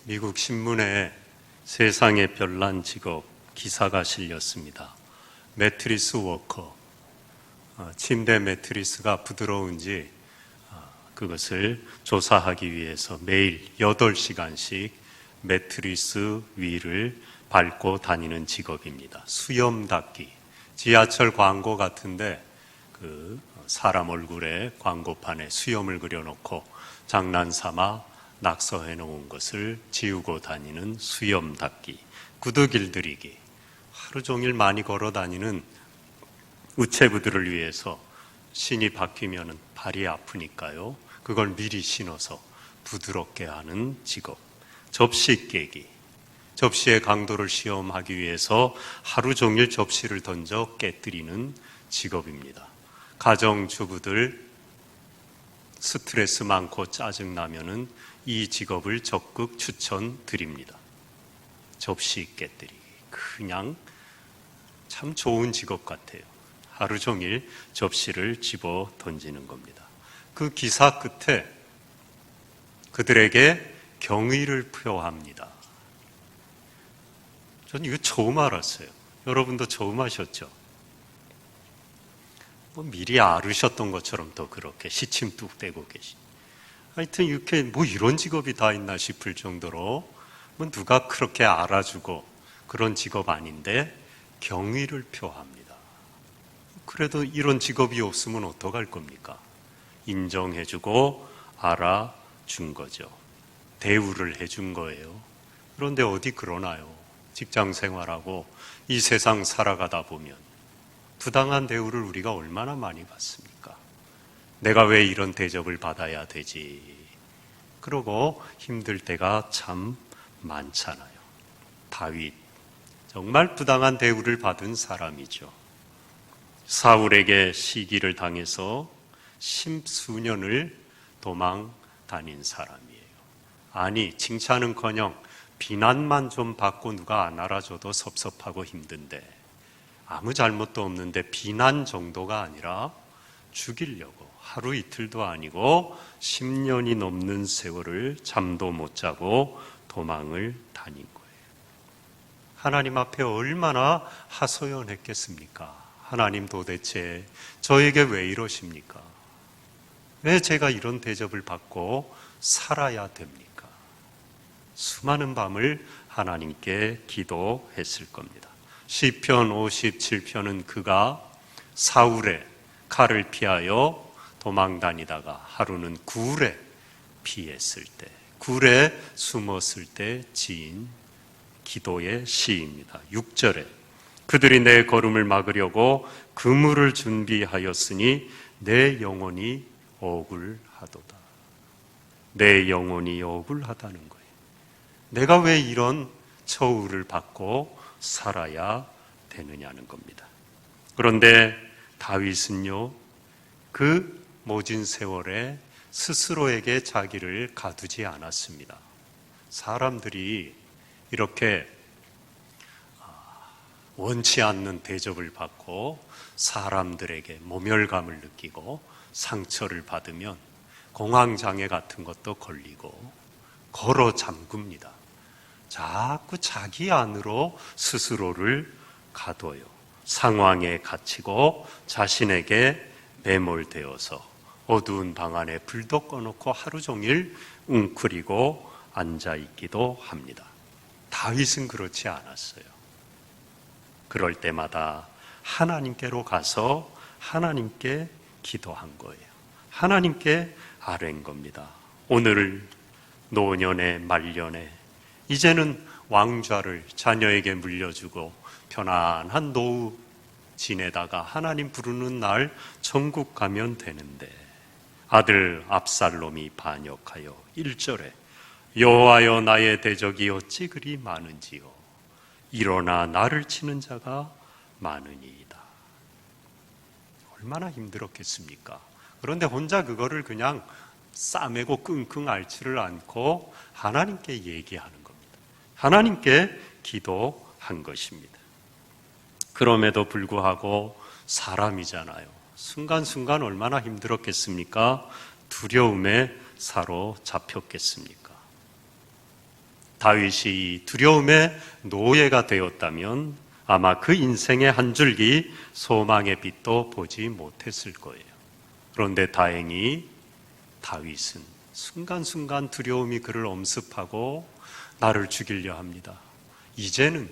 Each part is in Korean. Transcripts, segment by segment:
미국 신문에 세상의 별난 직업 기사가 실렸습니다. 매트리스 워커, 침대 매트리스가 부드러운지 그것을 조사하기 위해서 매일 8시간씩 매트리스 위를 밟고 다니는 직업입니다. 수염 닦기, 지하철 광고 같은데 그 사람 얼굴에 광고판에 수염을 그려놓고 장난삼아 낙서해 놓은 것을 지우고 다니는 수염 닦기, 구두 길들이기, 하루 종일 많이 걸어 다니는 우체부들을 위해서 신이 바뀌면 발이 아프니까요, 그걸 미리 신어서 부드럽게 하는 직업, 접시 깨기, 접시의 강도를 시험하기 위해서 하루 종일 접시를 던져 깨뜨리는 직업입니다. 가정주부들 스트레스 많고 짜증나면은 이 직업을 적극 추천드립니다. 접시 깨뜨리기, 그냥 참 좋은 직업 같아요. 하루 종일 접시를 집어 던지는 겁니다. 그 기사 끝에 그들에게 경의를 표합니다. 저는 이거 처음 알았어요. 여러분도 처음 하셨죠? 미리 알으셨던 것처럼 또 그렇게 시침 뚝 떼고 계시. 하여튼 이렇게 이런 직업이 다 있나 싶을 정도로 누가 그렇게 알아주고 그런 직업 아닌데 경의를 표합니다. 그래도 이런 직업이 없으면 어떡할 겁니까? 인정해주고 알아준 거죠. 대우를 해준 거예요. 그런데 어디 그러나요? 직장 생활하고 이 세상 살아가다 보면 부당한 대우를 우리가 얼마나 많이 받습니까? 내가 왜 이런 대접을 받아야 되지? 그러고 힘들 때가 참 많잖아요. 다윗, 정말 부당한 대우를 받은 사람이죠. 사울에게 시기를 당해서 10수년을 도망 다닌 사람이에요. 아니, 칭찬은커녕 비난만 좀 받고 누가 안 알아줘도 섭섭하고 힘든데, 아무 잘못도 없는데 비난 정도가 아니라 죽이려고 하루 이틀도 아니고 10년이 넘는 세월을 잠도 못 자고 도망을 다닌 거예요. 하나님 앞에 얼마나 하소연했겠습니까? 하나님, 도대체 저에게 왜 이러십니까? 왜 제가 이런 대접을 받고 살아야 됩니까? 수많은 밤을 하나님께 기도했을 겁니다. 시편 57편은 그가 사울의 칼을 피하여 도망 다니다가 하루는 굴에 피했을 때, 굴에 숨었을 때 지은 기도의 시입니다. 6절에 그들이 내 걸음을 막으려고 그물을 준비하였으니 내 영혼이 억울하도다. 내 영혼이 억울하다는 거예요. 내가 왜 이런 처우를 받고 살아야 되느냐는 겁니다. 그런데 다윗은요, 그 모진 세월에 스스로에게 자기를 가두지 않았습니다. 사람들이 이렇게 원치 않는 대접을 받고 사람들에게 모멸감을 느끼고 상처를 받으면 공황장애 같은 것도 걸리고 걸어 잠굽니다. 자꾸 자기 안으로 스스로를 가둬요. 상황에 갇히고 자신에게 매몰되어서 어두운 방 안에 불도 꺼놓고 하루 종일 웅크리고 앉아있기도 합니다. 다윗은 그렇지 않았어요. 그럴 때마다 하나님께로 가서 하나님께 기도한 거예요. 하나님께 아뢰는 겁니다. 오늘 노년에 말년에 이제는 왕좌를 자녀에게 물려주고 편안한 노후 지내다가 하나님 부르는 날 천국 가면 되는데, 아들 압살롬이 반역하여 1절에 여호와여 나의 대적이 어찌 그리 많은지요, 일어나 나를 치는 자가 많으니이다. 얼마나 힘들었겠습니까? 그런데 혼자 그거를 그냥 싸매고 끙끙 앓지를 않고 하나님께 얘기하는 겁니다. 하나님께 기도한 것입니다. 그럼에도 불구하고 사람이잖아요. 순간순간 얼마나 힘들었겠습니까? 두려움에 사로잡혔겠습니까? 다윗이 이 두려움의 노예가 되었다면 아마 그 인생의 한 줄기 소망의 빛도 보지 못했을 거예요. 그런데 다행히 다윗은 순간순간 두려움이 그를 엄습하고 나를 죽이려 합니다. 이제는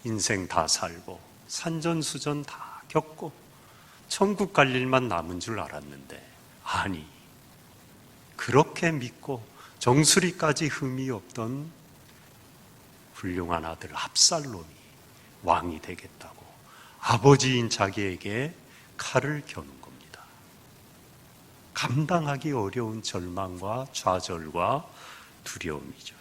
인생 다 살고 산전수전 다 겪고 천국 갈 일만 남은 줄 알았는데, 아니, 그렇게 믿고 정수리까지 흠이 없던 훌륭한 아들 압살롬이 왕이 되겠다고 아버지인 자기에게 칼을 겨눈 겁니다. 감당하기 어려운 절망과 좌절과 두려움이죠.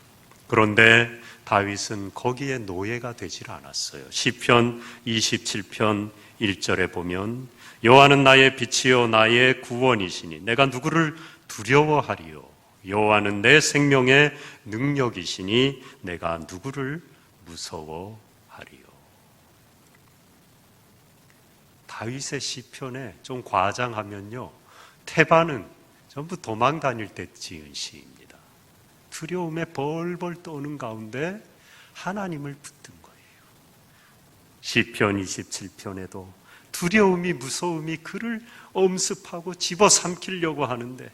그런데 다윗은 거기에 노예가 되질 않았어요. 시편 27편 1절에 보면 여호와는 나의 빛이요 나의 구원이시니 내가 누구를 두려워하리요. 여호와는 내 생명의 능력이시니 내가 누구를 무서워하리요. 다윗의 시편에 좀 과장하면요, 태반은 전부 도망 다닐 때 지은 시입니다. 두려움에 벌벌 떠는 가운데 하나님을 붙든 거예요. 시편 27편에도 두려움이 무서움이 그를 엄습하고 집어삼키려고 하는데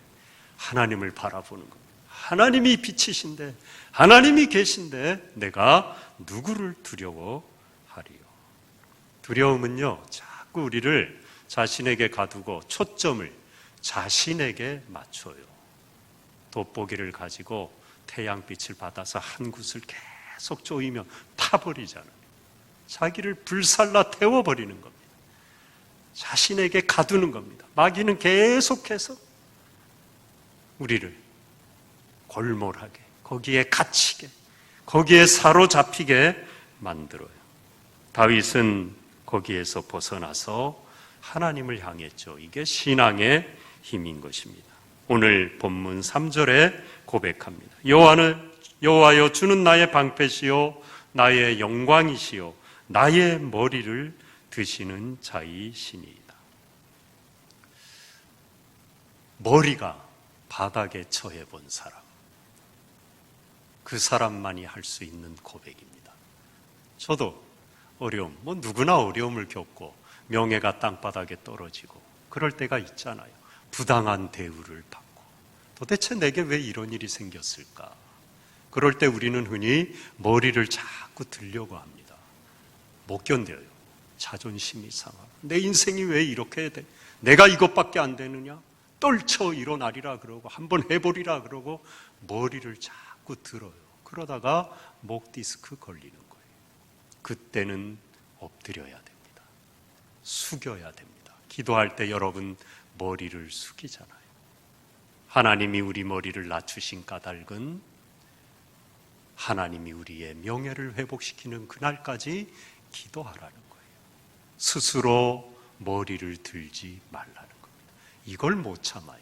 하나님을 바라보는 겁니다. 하나님이 빛이신데, 하나님이 계신데 내가 누구를 두려워하리요. 두려움은요, 자꾸 우리를 자신에게 가두고 초점을 자신에게 맞춰요. 돋보기를 가지고 태양빛을 받아서 한 곳을 계속 조이면 타버리잖아요. 자기를 불살라 태워버리는 겁니다. 자신에게 가두는 겁니다. 마귀는 계속해서 우리를 골몰하게, 거기에 갇히게, 거기에 사로잡히게 만들어요. 다윗은 거기에서 벗어나서 하나님을 향했죠. 이게 신앙의 힘인 것입니다. 오늘 본문 3절에 고백합니다. 여호와여, 주는 나의 방패시요 나의 영광이시요 나의 머리를 드시는 자이시니이다. 머리가 바닥에 처해 본 사람, 그 사람만이 할 수 있는 고백입니다. 저도 어려움, 누구나 어려움을 겪고 명예가 땅바닥에 떨어지고 그럴 때가 있잖아요. 부당한 대우를 받고 도대체 내게 왜 이런 일이 생겼을까? 그럴 때 우리는 흔히 머리를 자꾸 들려고 합니다. 못 견뎌요. 자존심이 상하고 내 인생이 왜 이렇게 돼? 내가 이것밖에 안 되느냐? 떨쳐 일어나리라 그러고 한번 해보리라 그러고 머리를 자꾸 들어요. 그러다가 목 디스크 걸리는 거예요. 그때는 엎드려야 됩니다. 숙여야 됩니다. 기도할 때 여러분 머리를 숙이잖아요. 하나님이 우리 머리를 낮추신 까닭은 하나님이 우리의 명예를 회복시키는 그날까지 기도하라는 거예요. 스스로 머리를 들지 말라는 겁니다. 이걸 못 참아요.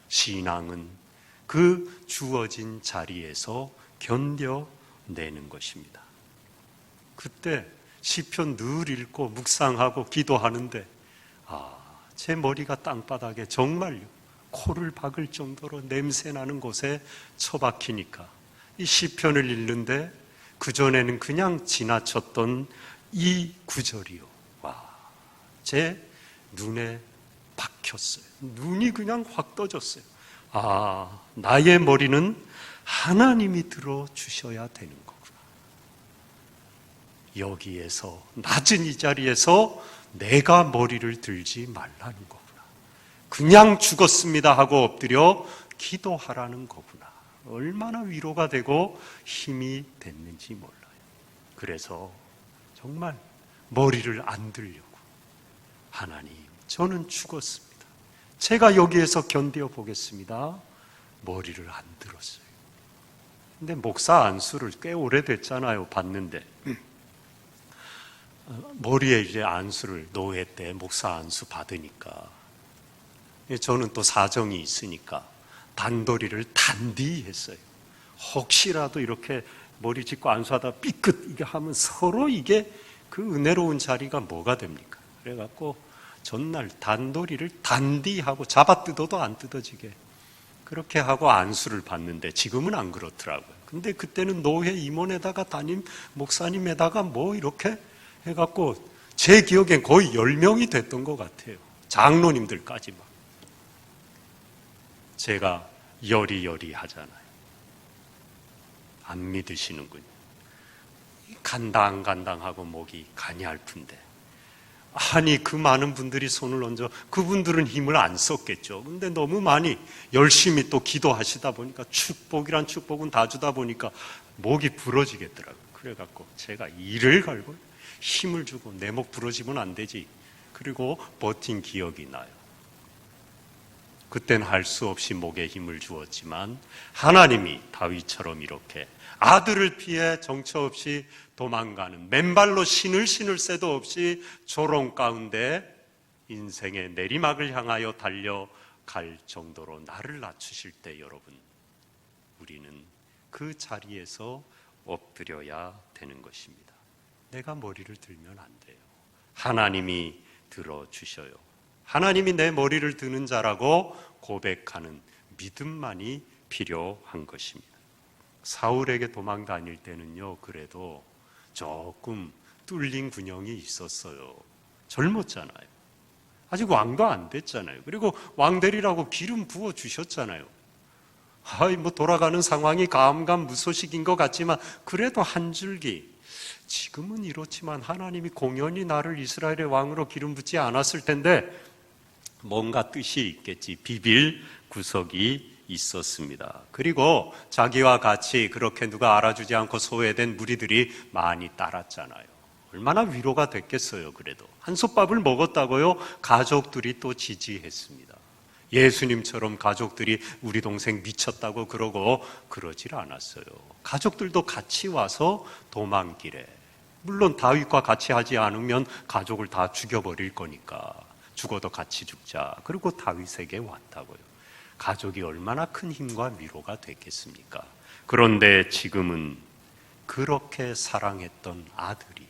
신앙은 그 주어진 자리에서 견뎌내는 것입니다. 그때 시편 늘 읽고 묵상하고 기도하는데 제 머리가 땅바닥에 정말요 코를 박을 정도로 냄새나는 곳에 처박히니까 이 시편을 읽는데 그전에는 그냥 지나쳤던 이 구절이요, 제 눈에 박혔어요. 눈이 그냥 확 떠졌어요. 나의 머리는 하나님이 들어주셔야 되는 거구나. 여기에서 낮은 이 자리에서 내가 머리를 들지 말라는 거구나. 그냥 죽었습니다 하고 엎드려 기도하라는 거구나. 얼마나 위로가 되고 힘이 됐는지 몰라요. 그래서 정말 머리를 안 들려고, 하나님, 저는 죽었습니다. 제가 여기에서 견뎌 보겠습니다. 머리를 안 들었어요. 근데 목사 안수를 꽤 오래됐잖아요. 봤는데 머리에 이제 안수를 노회 때 목사 안수 받으니까 저는 또 사정이 있으니까 단도리를 단디 했어요. 혹시라도 이렇게 머리 짚고 안수하다 삐끗 이게 하면 서로 이게 그 은혜로운 자리가 뭐가 됩니까? 그래갖고 전날 단도리를 단디 하고 잡아 뜯어도 안 뜯어지게 그렇게 하고 안수를 받는데 지금은 안 그렇더라고요. 근데 그때는 노회 임원에다가 담임 목사님에다가 뭐 이렇게 해갖고 제 기억엔 거의 10명이 됐던 것 같아요. 장로님들까지 막. 제가 여리여리하잖아요. 안 믿으시는군요. 간당간당하고 목이 간이 앓픈데, 아니 그 많은 분들이 손을 얹어, 그분들은 힘을 안 썼겠죠. 근데 너무 많이 열심히 또 기도하시다 보니까 축복이란 축복은 다 주다 보니까 목이 부러지겠더라고요. 그래갖고 제가 이를 갈고 힘을 주고, 내 목 부러지면 안 되지, 그리고 버틴 기억이 나요. 그땐 할 수 없이 목에 힘을 주었지만 하나님이 다윗처럼 이렇게 아들을 피해 정처 없이 도망가는, 맨발로 신을 신을 새도 없이 조롱 가운데 인생의 내리막을 향하여 달려갈 정도로 나를 낮추실 때, 여러분, 우리는 그 자리에서 엎드려야 되는 것입니다. 내가 머리를 들면 안 돼요. 하나님이 들어주셔요. 하나님이 내 머리를 드는 자라고 고백하는 믿음만이 필요한 것입니다. 사울에게 도망 다닐 때는요, 그래도 조금 뚫린 군형이 있었어요. 젊었잖아요. 아직 왕도 안 됐잖아요. 그리고 왕되리라고 기름 부어 주셨잖아요. 뭐 돌아가는 상황이 감감무소식인 것 같지만 그래도 한 줄기, 지금은 이렇지만 하나님이 공연히 나를 이스라엘의 왕으로 기름 붓지 않았을 텐데 뭔가 뜻이 있겠지. 비빌 구석이 있었습니다. 그리고 자기와 같이 그렇게 누가 알아주지 않고 소외된 무리들이 많이 따랐잖아요. 얼마나 위로가 됐겠어요. 그래도 한솥밥을 먹었다고요? 가족들이 또 지지했습니다. 예수님처럼 가족들이 우리 동생 미쳤다고 그러고 그러질 않았어요. 가족들도 같이 와서 도망길에, 물론 다윗과 같이 하지 않으면 가족을 다 죽여버릴 거니까 죽어도 같이 죽자. 그리고 다윗에게 왔다고요. 가족이 얼마나 큰 힘과 위로가 됐겠습니까? 그런데 지금은 그렇게 사랑했던 아들이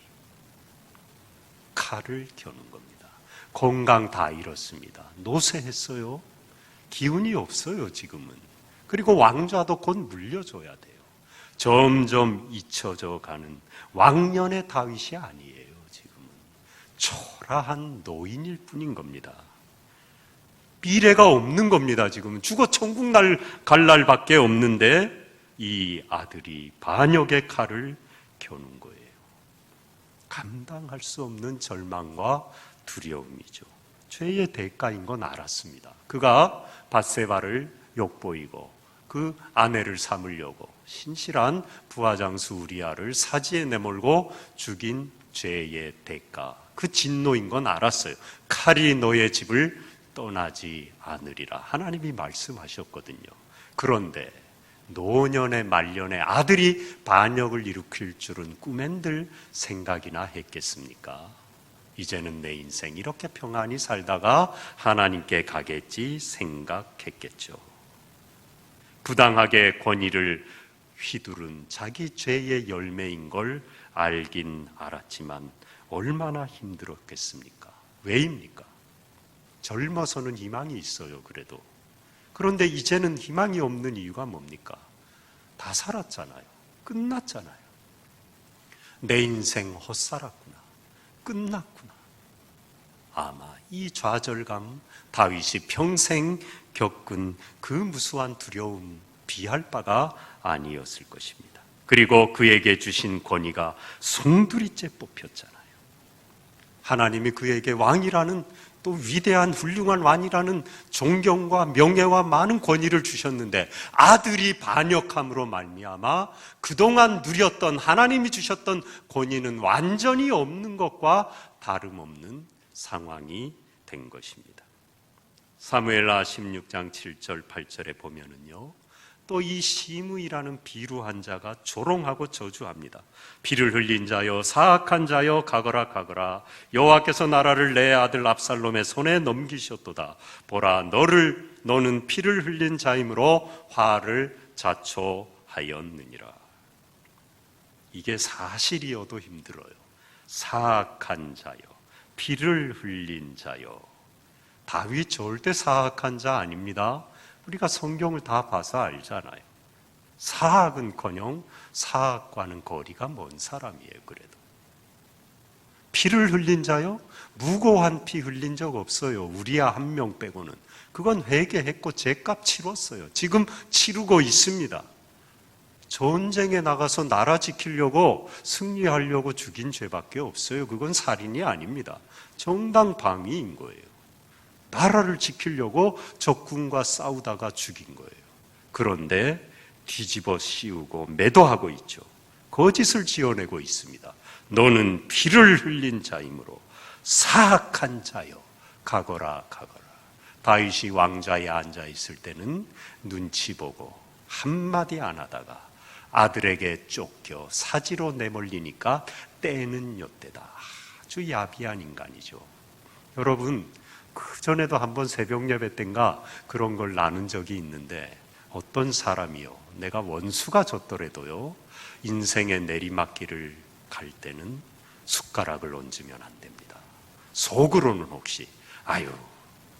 칼을 겨눈 겁니다. 건강 다 잃었습니다. 노쇠했어요. 기운이 없어요, 지금은. 그리고 왕좌도 곧 물려줘야 돼요. 점점 잊혀져 가는 왕년의 다윗이 아니에요, 지금은. 초라한 노인일 뿐인 겁니다. 미래가 없는 겁니다, 지금은. 죽어 천국 갈 날밖에 없는데 이 아들이 반역의 칼을 겨눈 거예요. 감당할 수 없는 절망과 두려움이죠. 죄의 대가인 건 알았습니다. 그가 밧세바를 욕보이고 그 아내를 삼으려고 신실한 부하장수 우리아를 사지에 내몰고 죽인 죄의 대가, 그 진노인 건 알았어요. 칼이 너의 집을 떠나지 않으리라 하나님이 말씀하셨거든요. 그런데 노년의 말년에 아들이 반역을 일으킬 줄은 꿈엔들 생각이나 했겠습니까? 이제는 내 인생 이렇게 평안히 살다가 하나님께 가겠지 생각했겠죠. 부당하게 권위를 휘두른 자기 죄의 열매인 걸 알긴 알았지만 얼마나 힘들었겠습니까? 왜입니까? 젊어서는 희망이 있어요, 그래도. 그런데 이제는 희망이 없는 이유가 뭡니까? 다 살았잖아요. 끝났잖아요. 내 인생 헛살았구나. 끝났구나. 아마 이 좌절감, 다윗이 평생 겪은 그 무수한 두려움 비할 바가 아니었을 것입니다. 그리고 그에게 주신 권위가 송두리째 뽑혔잖아요. 하나님이 그에게 왕이라는, 또 위대한 훌륭한 왕이라는 존경과 명예와 많은 권위를 주셨는데 아들이 반역함으로 말미암아 그동안 누렸던 하나님이 주셨던 권위는 완전히 없는 것과 다름없는 상황이 된 것입니다. 사무엘하 16장 7절 8절에 보면은요, 또 이 시므이라는 비루한 자가 조롱하고 저주합니다. 피를 흘린 자여, 사악한 자여, 가거라 가거라. 여호와께서 나라를 내 아들 압살롬의 손에 넘기셨도다. 보라, 너는 피를 흘린 자이므로 화를 자초하였느니라. 이게 사실이어도 힘들어요. 사악한 자여, 피를 흘린 자여. 다윗 절대 사악한 자 아닙니다. 우리가 성경을 다 봐서 알잖아요. 사악은커녕 사악과는 거리가 먼 사람이에요. 그래도 피를 흘린 자요? 무고한 피 흘린 적 없어요. 우리야 한 명 빼고는. 그건 회개했고 죄값 치렀어요. 지금 치르고 있습니다. 전쟁에 나가서 나라 지키려고 승리하려고 죽인 죄밖에 없어요. 그건 살인이 아닙니다. 정당방위인 거예요. 나라를 지키려고 적군과 싸우다가 죽인 거예요. 그런데 뒤집어 씌우고 매도하고 있죠. 거짓을 지어내고 있습니다. 너는 피를 흘린 자이므로 사악한 자여 가거라 가거라. 다윗이 왕좌에 앉아 있을 때는 눈치 보고 한마디 안 하다가 아들에게 쫓겨 사지로 내몰리니까 때는 요때다. 아주 야비한 인간이죠. 여러분, 그전에도 한번 새벽 예배 땐가 그런 걸 나눈 적이 있는데, 어떤 사람이요, 내가 원수가 졌더라도요, 인생의 내리막길을 갈 때는 숟가락을 얹으면 안 됩니다. 속으로는 혹시 아유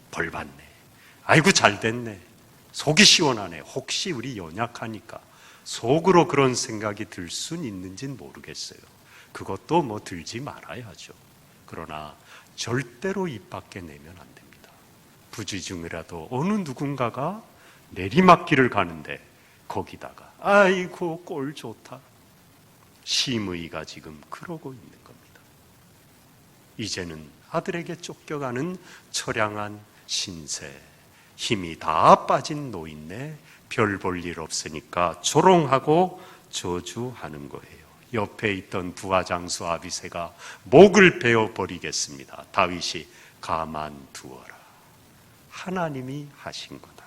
벌 받네, 아이고 잘 됐네, 속이 시원하네, 혹시 우리 연약하니까 속으로 그런 생각이 들 순 있는지는 모르겠어요. 그것도 뭐 들지 말아야죠. 그러나 절대로 입 밖에 내면 안 됩니다. 부지중이라도 어느 누군가가 내리막길을 가는데 거기다가 아이고 꼴 좋다, 심의가 지금 그러고 있는 겁니다. 이제는 아들에게 쫓겨가는 처량한 신세, 힘이 다 빠진 노인네, 별 볼 일 없으니까 조롱하고 저주하는 거예요. 옆에 있던 부하장수 아비새가 목을 베어버리겠습니다. 다윗이 가만두어라. 하나님이 하신 거다.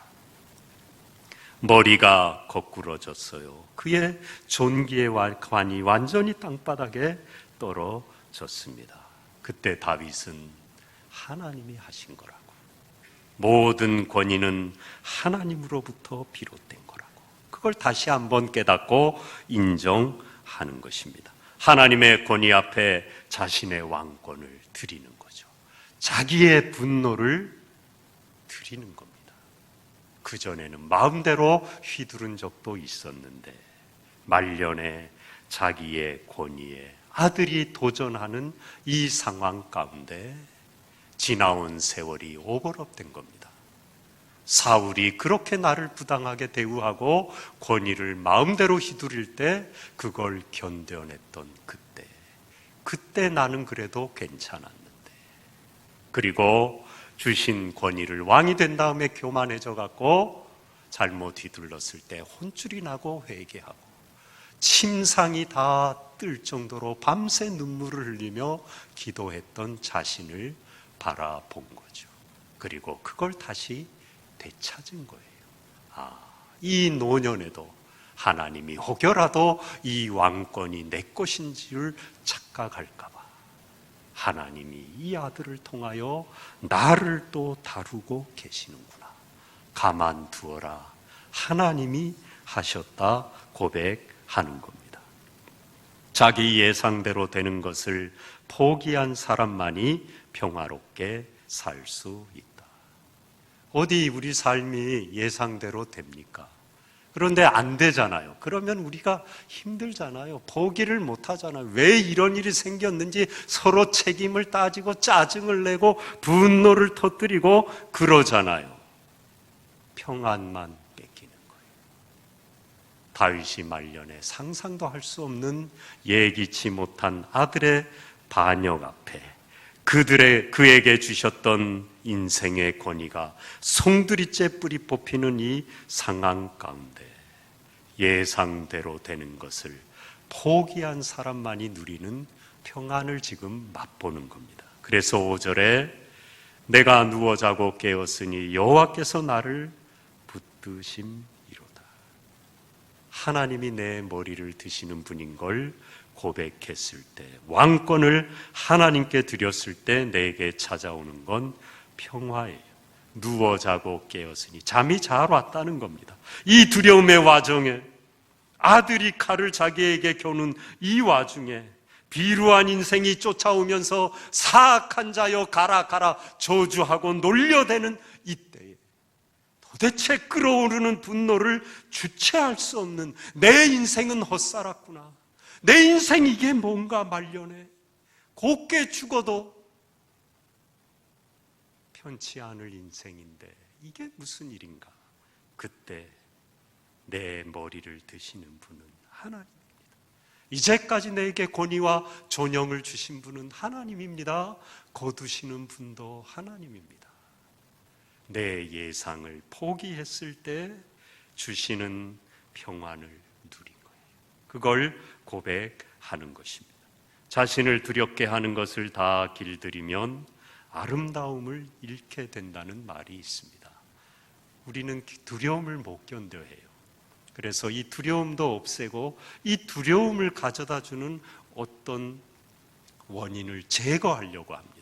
머리가 거꾸러졌어요. 그의 존귀의 관이 완전히 땅바닥에 떨어졌습니다. 그때 다윗은 하나님이 하신 거라고, 모든 권위는 하나님으로부터 비롯된 거라고, 그걸 다시 한번 깨닫고 인정하는 것입니다. 하나님의 권위 앞에 자신의 왕권을 드리는 거죠. 자기의 분노를 드리는 겁니다. 그전에는 마음대로 휘두른 적도 있었는데, 말년에 자기의 권위에 아들이 도전하는 이 상황 가운데 지나온 세월이 오버랩된 겁니다. 사울이 그렇게 나를 부당하게 대우하고 권위를 마음대로 휘두를 때 그걸 견뎌냈던 그때 나는 그래도 괜찮았는데, 그리고 주신 권위를 왕이 된 다음에 교만해져 갖고 잘못 휘둘렀을 때 혼쭐이 나고 회개하고 침상이 다 뜰 정도로 밤새 눈물을 흘리며 기도했던 자신을 바라본 거죠. 그리고 그걸 다시 되찾은 거예요. 이 노년에도 하나님이 혹여라도 이 왕권이 내 것인 줄 착각할까 봐 하나님이 이 아들을 통하여 나를 또 다루고 계시는구나, 가만두어라, 하나님이 하셨다 고백하는 겁니다. 자기 예상대로 되는 것을 포기한 사람만이 평화롭게 살 수 있다. 어디 우리 삶이 예상대로 됩니까? 그런데 안 되잖아요. 그러면 우리가 힘들잖아요. 포기를 못 하잖아요. 왜 이런 일이 생겼는지 서로 책임을 따지고 짜증을 내고 분노를 터뜨리고 그러잖아요. 평안만 뺏기는 거예요. 다윗이 말년에 상상도 할 수 없는 예기치 못한 아들의 반역 앞에 그에게 주셨던 인생의 권위가 송두리째 뿌리 뽑히는 이 상황 가운데 예상대로 되는 것을 포기한 사람만이 누리는 평안을 지금 맛보는 겁니다. 그래서 5절에 내가 누워 자고 깨었으니 여호와께서 나를 붙드심이로다. 하나님이 내 머리를 드시는 분인 걸 고백했을 때, 왕권을 하나님께 드렸을 때 내게 찾아오는 건 평화예요. 누워 자고 깨었으니 잠이 잘 왔다는 겁니다. 이 두려움의 와중에, 아들이 칼을 자기에게 겨눈 이 와중에 비루한 인생이 쫓아오면서 사악한 자여 가라 가라 저주하고 놀려대는 이때에 도대체 끓어오르는 분노를 주체할 수 없는 내 인생은 헛살았구나. 내 인생 이게 뭔가 말년에 곱게 죽어도 편치 않을 인생인데 이게 무슨 일인가. 그때 내 머리를 드시는 분은 하나님입니다. 이제까지 내게 권위와 존영을 주신 분은 하나님입니다. 거두시는 분도 하나님입니다. 내 예상을 포기했을 때 주시는 평안을 누린 거예요. 그걸 고백하는 것입니다. 자신을 두렵게 하는 것을 다 길들이면 아름다움을 잃게 된다는 말이 있습니다. 우리는 두려움을 못 견뎌해요. 그래서 이 두려움도 없애고 이 두려움을 가져다 주는 어떤 원인을 제거하려고 합니다.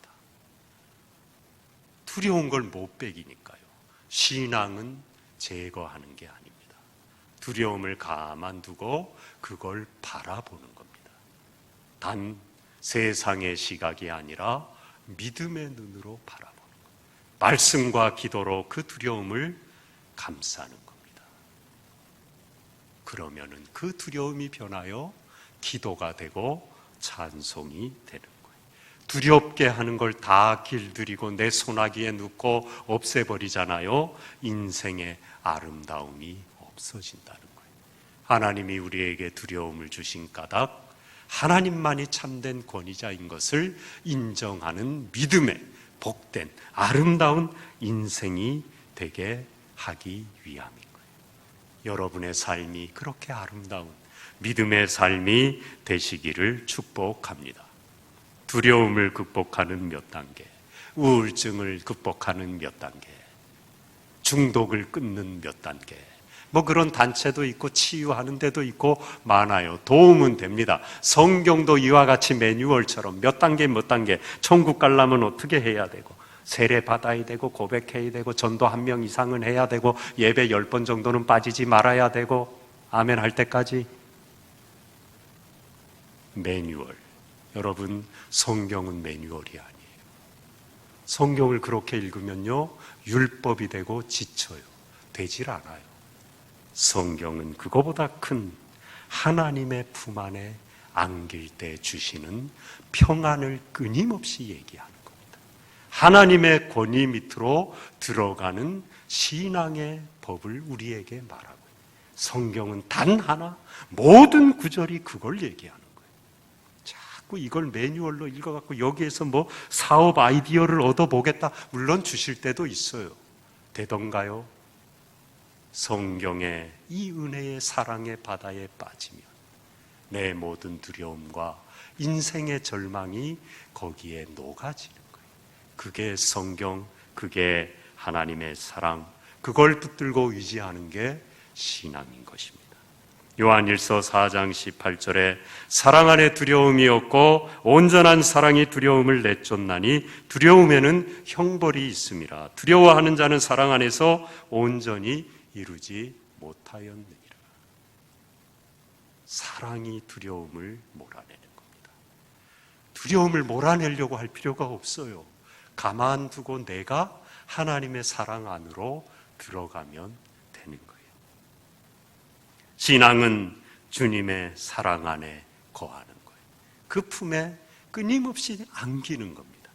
두려운 걸 못 빼기니까요. 신앙은 제거하는 게 아닙니다. 두려움을 가만두고 그걸 바라보는 겁니다. 단 세상의 시각이 아니라 믿음의 눈으로 바라보는 겁니다. 말씀과 기도로 그 두려움을 감싸는 겁니다. 그러면은 그 두려움이 변하여 기도가 되고 찬송이 되는 거예요. 두렵게 하는 걸 다 길들이고 내 소나기에 넣고 없애버리잖아요. 인생의 아름다움이 없어진다는 거예요. 하나님이 우리에게 두려움을 주신 까닭 하나님만이 참된 권위자인 것을 인정하는 믿음의 복된 아름다운 인생이 되게 하기 위함인 거예요. 여러분의 삶이 그렇게 아름다운 믿음의 삶이 되시기를 축복합니다. 두려움을 극복하는 몇 단계, 우울증을 극복하는 몇 단계, 중독을 끊는 몇 단계, 뭐 그런 단체도 있고 치유하는 데도 있고 많아요. 도움은 됩니다. 성경도 이와 같이 매뉴얼처럼 몇 단계 몇 단계, 천국 가려면 어떻게 해야 되고, 세례 받아야 되고, 고백해야 되고, 전도 1명 이상은 해야 되고, 예배 10번 정도는 빠지지 말아야 되고, 아멘 할 때까지 매뉴얼. 여러분, 성경은 매뉴얼이 아니에요. 성경을 그렇게 읽으면요, 율법이 되고 지쳐요. 되질 않아요. 성경은 그거보다 큰 하나님의 품 안에 안길 때 주시는 평안을 끊임없이 얘기하는 겁니다. 하나님의 권위 밑으로 들어가는 신앙의 법을 우리에게 말하고, 성경은 단 하나, 모든 구절이 그걸 얘기하는 거예요. 자꾸 이걸 매뉴얼로 읽어갖고 여기에서 뭐 사업 아이디어를 얻어보겠다, 물론 주실 때도 있어요. 되던가요? 성경의 이 은혜의 사랑의 바다에 빠지면 내 모든 두려움과 인생의 절망이 거기에 녹아지는 거예요. 그게 성경, 그게 하나님의 사랑, 그걸 붙들고 의지하는 게 신앙인 것입니다. 요한일서 4장 18절에 사랑 안에 두려움이 없고 온전한 사랑이 두려움을 내쫓나니 두려움에는 형벌이 있음이라. 두려워하는 자는 사랑 안에서 온전히 이루지 못하였느니라. 사랑이 두려움을 몰아내는 겁니다. 두려움을 몰아내려고 할 필요가 없어요. 가만두고 내가 하나님의 사랑 안으로 들어가면 되는 거예요. 신앙은 주님의 사랑 안에 거하는 거예요. 그 품에 끊임없이 안기는 겁니다.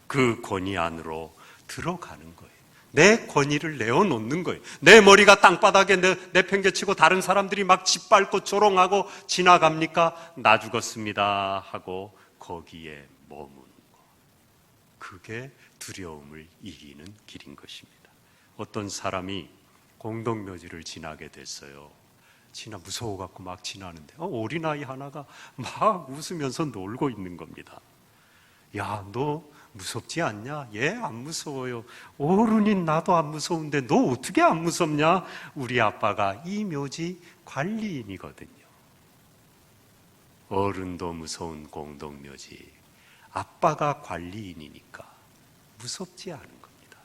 그 권위 안으로 들어가는 거예요. 내 권위를 내어놓는 거예요. 내 머리가 땅바닥에 내팽개치고 다른 사람들이 막 짓밟고 조롱하고 지나갑니까? 나 죽었습니다 하고 거기에 머무는 거. 그게 두려움을 이기는 길인 것입니다. 어떤 사람이 공동묘지를 지나게 됐어요. 무서워갖고 막 지나는데 어린아이 하나가 막 웃으면서 놀고 있는 겁니다. 야, 너 무섭지 않냐? 예, 안 무서워요. 어른인 나도 안 무서운데 너 어떻게 안 무섭냐? 우리 아빠가 이 묘지 관리인이거든요. 어른도 무서운 공동묘지, 아빠가 관리인이니까 무섭지 않은 겁니다.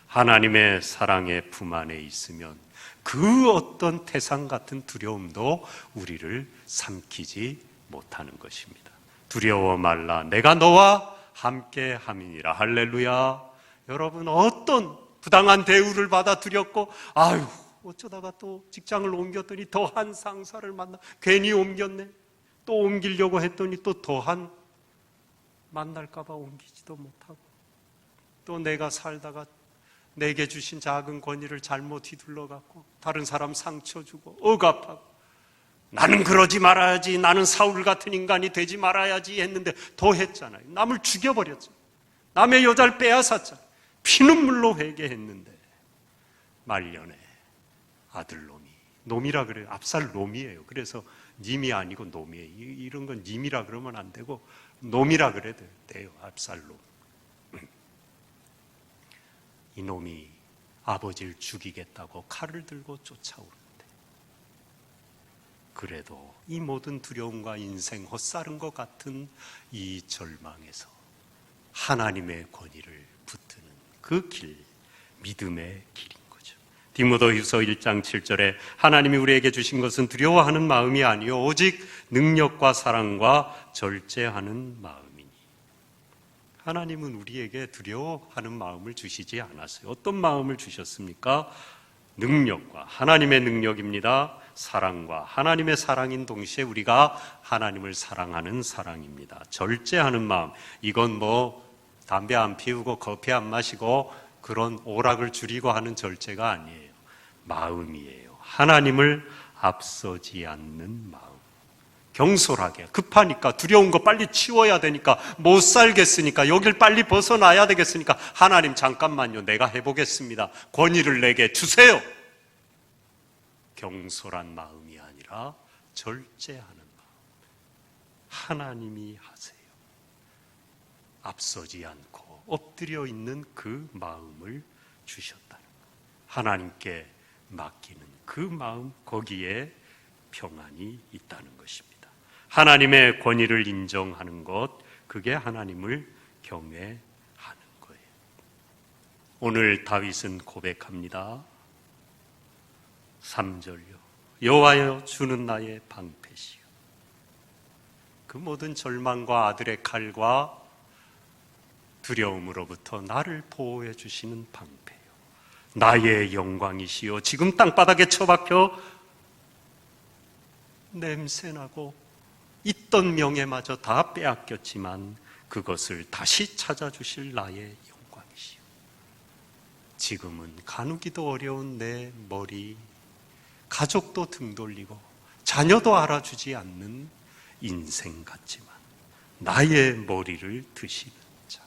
하나님의 사랑의 품 안에 있으면 그 어떤 태산 같은 두려움도 우리를 삼키지 못하는 것입니다. 두려워 말라, 내가 너와 함께 함이니라. 할렐루야. 여러분, 어떤 부당한 대우를 받아들였고, 아유, 어쩌다가 또 직장을 옮겼더니 더한 상사를 만나, 괜히 옮겼네. 또 옮기려고 했더니 또 더한, 만날까봐 옮기지도 못하고, 또 내가 살다가 내게 주신 작은 권위를 잘못 휘둘러갖고 다른 사람 상처 주고 억압하고, 나는 그러지 말아야지, 나는 사울 같은 인간이 되지 말아야지 했는데 더 했잖아요. 남을 죽여버렸죠. 남의 여자를 빼앗았잖아요. 피눈물로 회개했는데 말년에 아들놈이, 놈이라 그래요. 압살놈이에요. 그래서 님이 아니고 놈이에요. 이런 건 님이라 그러면 안 되고 놈이라 그래도 돼요. 압살놈. 이놈이 아버지를 죽이겠다고 칼을 들고 쫓아오는데, 그래도 이 모든 두려움과 인생 헛살은 것 같은 이 절망에서 하나님의 권위를 붙드는 그 길, 믿음의 길인 거죠. 디모데후서 1장 7절에 하나님이 우리에게 주신 것은 두려워하는 마음이 아니요 오직 능력과 사랑과 절제하는 마음이니. 하나님은 우리에게 두려워하는 마음을 주시지 않았어요. 어떤 마음을 주셨습니까? 능력과, 하나님의 능력입니다. 사랑과, 하나님의 사랑인 동시에 우리가 하나님을 사랑하는 사랑입니다. 절제하는 마음, 이건 뭐 담배 안 피우고 커피 안 마시고 그런 오락을 줄이고 하는 절제가 아니에요. 마음이에요. 하나님을 앞서지 않는 마음. 경솔하게, 급하니까, 두려운 거 빨리 치워야 되니까, 못 살겠으니까, 여길 빨리 벗어나야 되겠으니까, 하나님 잠깐만요, 내가 해보겠습니다. 권위를 내게 주세요. 경솔한 마음이 아니라 절제하는 마음. 하나님이 하세요. 앞서지 않고 엎드려 있는 그 마음을 주셨다는 것. 하나님께 맡기는 그 마음, 거기에 평안이 있다는 것입니다. 하나님의 권위를 인정하는 것, 그게 하나님을 경외하는 거예요. 오늘 다윗은 고백합니다. 3절요. 여호와여, 주는 나의 방패시요. 그 모든 절망과 아들의 칼과 두려움으로부터 나를 보호해 주시는 방패요. 나의 영광이시요. 지금 땅바닥에 처박혀 냄새나고 있던 명예마저 다 빼앗겼지만 그것을 다시 찾아주실 나의 영광이시요. 지금은 가누기도 어려운 내 머리, 가족도 등 돌리고 자녀도 알아주지 않는 인생 같지만 나의 머리를 드시는 자.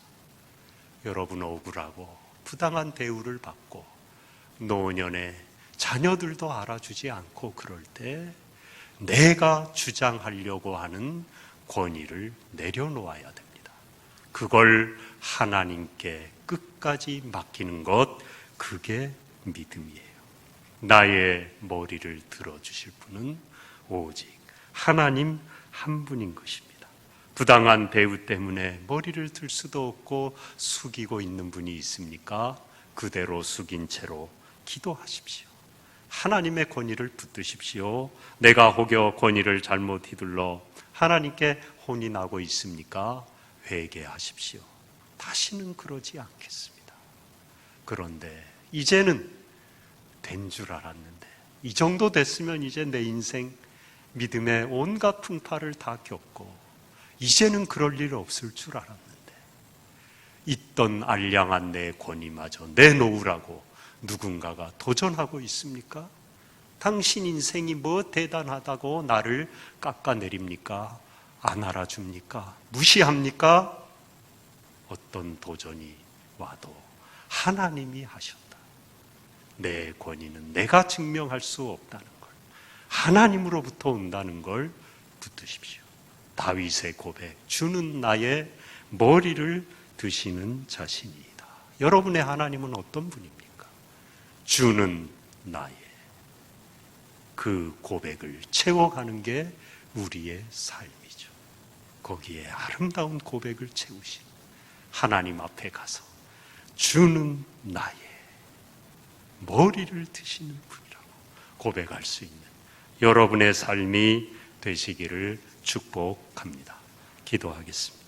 여러분 억울하고 부당한 대우를 받고 노년에 자녀들도 알아주지 않고 그럴 때 내가 주장하려고 하는 권위를 내려놓아야 됩니다. 그걸 하나님께 끝까지 맡기는 것, 그게 믿음이에요. 나의 머리를 들어주실 분은 오직 하나님 한 분인 것입니다. 부당한 대우 때문에 머리를 들 수도 없고 숙이고 있는 분이 있습니까? 그대로 숙인 채로 기도하십시오. 하나님의 권위를 붙드십시오. 내가 혹여 권위를 잘못 휘둘러 하나님께 혼이 나고 있습니까? 회개하십시오. 다시는 그러지 않겠습니다. 그런데 이제는 된 줄 알았는데, 이 정도 됐으면 이제 내 인생 믿음의 온갖 풍파를 다 겪고 이제는 그럴 일 없을 줄 알았는데, 있던 알량한 내 권위마저 내놓으라고 누군가가 도전하고 있습니까? 당신 인생이 뭐 대단하다고 나를 깎아내립니까? 안 알아줍니까? 무시합니까? 어떤 도전이 와도 하나님이 하셨다. 내 권위는 내가 증명할 수 없다는 걸, 하나님으로부터 온다는 걸 붙드십시오. 다윗의 고백, 주는 나의 머리를 드시는 자신이다. 여러분의 하나님은 어떤 분입니까? 주는 나의, 그 고백을 채워가는 게 우리의 삶이죠. 거기에 아름다운 고백을 채우신 하나님 앞에 가서 주는 나의 머리를 드시는 분이라고 고백할 수 있는 여러분의 삶이 되시기를 축복합니다. 기도하겠습니다.